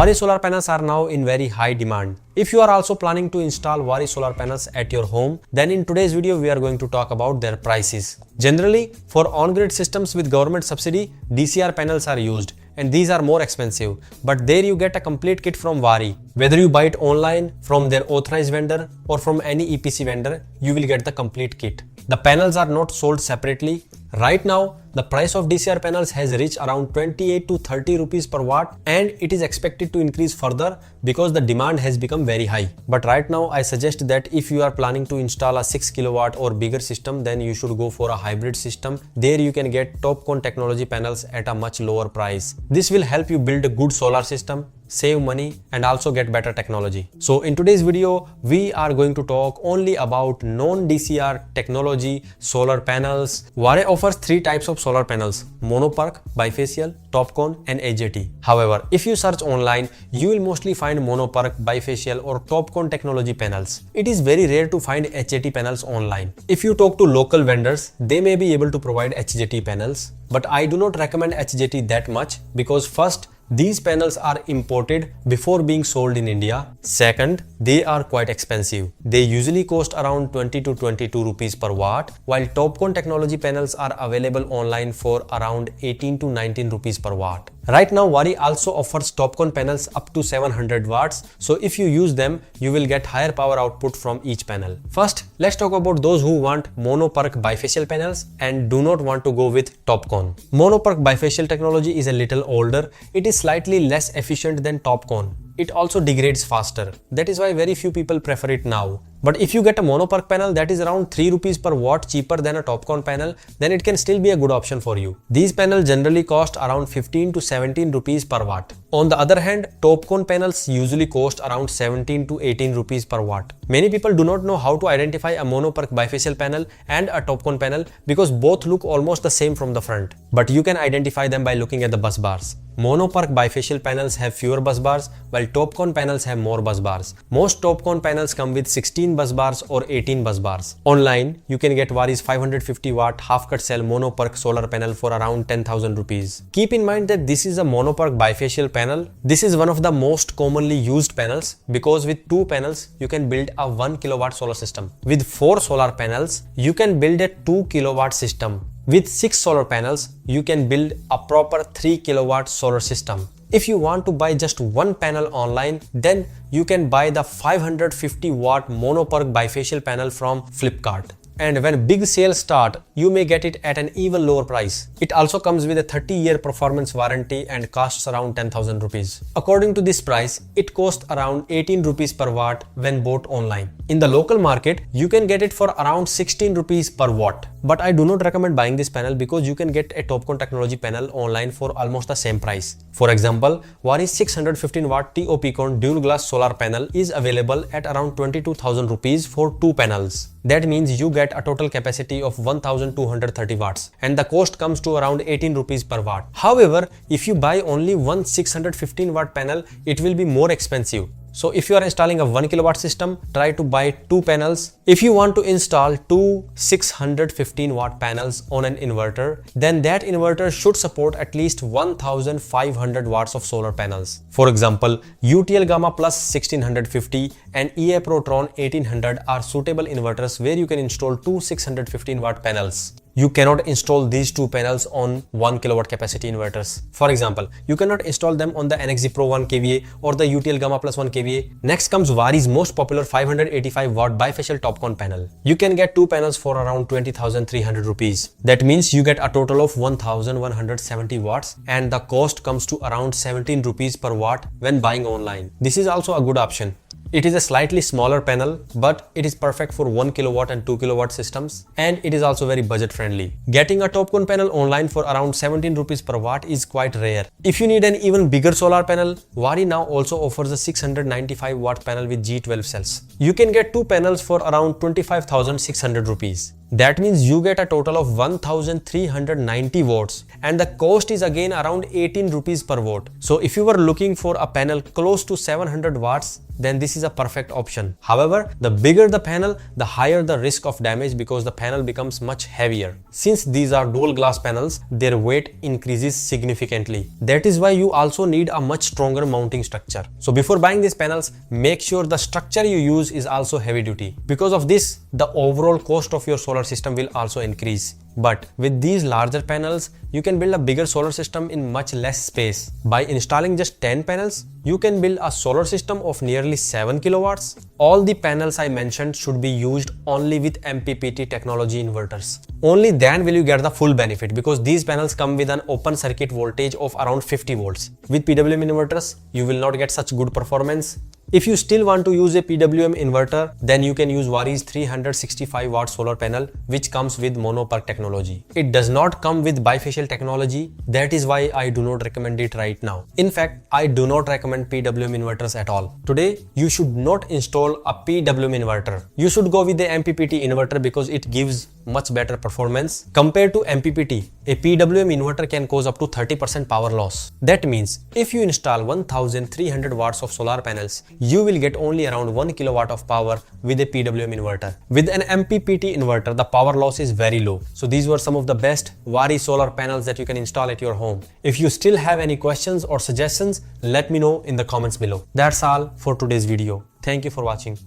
Waaree solar panels are now in very high demand. If you are also planning to install Waaree solar panels at your home, then in today's video we are going to talk about their prices. Generally, for on-grid systems with government subsidy, DCR panels are used and these are more expensive, but there you get a complete kit from Wari. Whether you buy it online from their authorized vendor or from any EPC vendor, you will get the complete kit. The panels are not sold separately. Right now, the price of DCR panels has reached around 28 to 30 rupees per watt and it is expected to increase further because the demand has become very high. But right now, I suggest that if you are planning to install a 6 kilowatt or bigger system, then you should go for a hybrid system. There you can get TOPCon technology panels at a much lower price. This will help you build a good solar system, save money and also get better technology. So in today's video, we are going to talk only about non-DCR technology solar panels. Waaree offers three types of solar panels: monoPERC, bifacial, TOPCon and HJT. However, if you search online, you will mostly find monoPERC, bifacial or TOPCon technology panels. It is very rare to find HJT panels online. If you talk to local vendors, they may be able to provide HJT panels, but I do not recommend HJT that much because first, these panels are imported before being sold in India. Second, they are quite expensive. They usually cost around 20 to 22 rupees per watt, while TOPCon technology panels are available online for around 18 to 19 rupees per watt. Right now, Wari also offers TOPCon panels up to 700 watts. So if you use them, you will get higher power output from each panel. First, let's talk about those who want monoPERC bifacial panels and do not want to go with TOPCon. monoPERC bifacial technology is a little older. It is slightly less efficient than TOPCon. It also degrades faster. That is why very few people prefer it now. But if you get a monoPERC panel that is around 3 rupees per watt cheaper than a TOPCon panel, then it can still be a good option for you. These panels generally cost around 15 to 17 rupees per watt. On the other hand, TOPCon panels usually cost around 17 to 18 rupees per watt. Many people do not know how to identify a monoPERC bifacial panel and a TOPCon panel because both look almost the same from the front. But you can identify them by looking at the bus bars. monoPERC bifacial panels have fewer bus bars, while TOPCon panels have more bus bars. Most TOPCon panels come with 16 bus bars or 18 bus bars. Online, you can get Waree's 550 watt half-cut cell monoPERC solar panel for around 10,000 rupees. Keep in mind that this is a monoPERC bifacial panel. This is one of the most commonly used panels because with 2 panels, you can build a 1 kilowatt solar system. With 4 solar panels, you can build a 2 kilowatt system. With 6 solar panels, you can build a proper 3 kilowatt solar system. If you want to buy just one panel online, then you can buy the 550 watt monoPERC bifacial panel from Flipkart. And when big sales start, you may get it at an even lower price. It also comes with a 30-year performance warranty and costs around 10,000 rupees. According to this price, it costs around 18 rupees per watt when bought online. In the local market, you can get it for around 16 rupees per watt. But I do not recommend buying this panel because you can get a TOPCon technology panel online for almost the same price. For example, Waree's 615 watt TOPCon dual glass solar panel is available at around 22,000 rupees for 2 panels. That means you get a total capacity of 1230 watts and the cost comes to around 18 rupees per watt. However, if you buy only one 615 watt panel, it will be more expensive. So if you are installing a 1 kilowatt system, try to buy 2 panels. If you want to install 2 615 watt panels on an inverter, then that inverter should support at least 1500 watts of solar panels. For example, UTL Gamma Plus 1650 and EA Protron 1800 are suitable inverters where you can install 2 615 watt panels. You cannot install these 2 panels on 1 kilowatt capacity inverters. For example, you cannot install them on the NXG Pro 1 kVA or the UTL Gamma Plus 1 kVA. Next comes Waree's most popular 585 watt bifacial TOPCon panel. You can get 2 panels for around 20,300 rupees. That means you get a total of 1,170 watts and the cost comes to around 17 rupees per watt when buying online. This is also a good option. It is a slightly smaller panel, but it is perfect for 1 kilowatt and 2 kilowatt systems, and it is also very budget friendly. Getting a TOPCon panel online for around 17 rupees per watt is quite rare. If you need an even bigger solar panel, Waaree now also offers a 695 watt panel with G12 cells. You can get 2 panels for around 25,600 rupees. That means you get a total of 1390 watts and the cost is again around 18 rupees per watt. So if you were looking for a panel close to 700 watts, then this is a perfect option. However, the bigger the panel, the higher the risk of damage because the panel becomes much heavier. Since these are dual glass panels, their weight increases significantly. That is why you also need a much stronger mounting structure. So before buying these panels, make sure the structure you use is also heavy duty. Because of this, the overall cost of your solar system will also increase. But with these larger panels, you can build a bigger solar system in much less space. By installing just 10 panels, you can build a solar system of nearly 7 kilowatts. All the panels I mentioned should be used only with MPPT technology inverters. Only then will you get the full benefit because these panels come with an open circuit voltage of around 50 volts. With PWM inverters, you will not get such good performance. If you still want to use a PWM inverter, then you can use Wari's 365 watt solar panel, which comes with mono-PERC technology. It does not come with bifacial technology. That is why I do not recommend it right now. In fact, I do not recommend PWM inverters at all. Today, you should not install a PWM inverter. You should go with the MPPT inverter because it gives much better performance. Compared to MPPT, a PWM inverter can cause up to 30% power loss. That means if you install 1300 watts of solar panels, you will get only around 1 kilowatt of power with a PWM inverter. With an MPPT inverter, the power loss is very low. So these were some of the best Waaree solar panels that you can install at your home. If you still have any questions or suggestions, let me know in the comments below. That's all for today's video. Thank you for watching.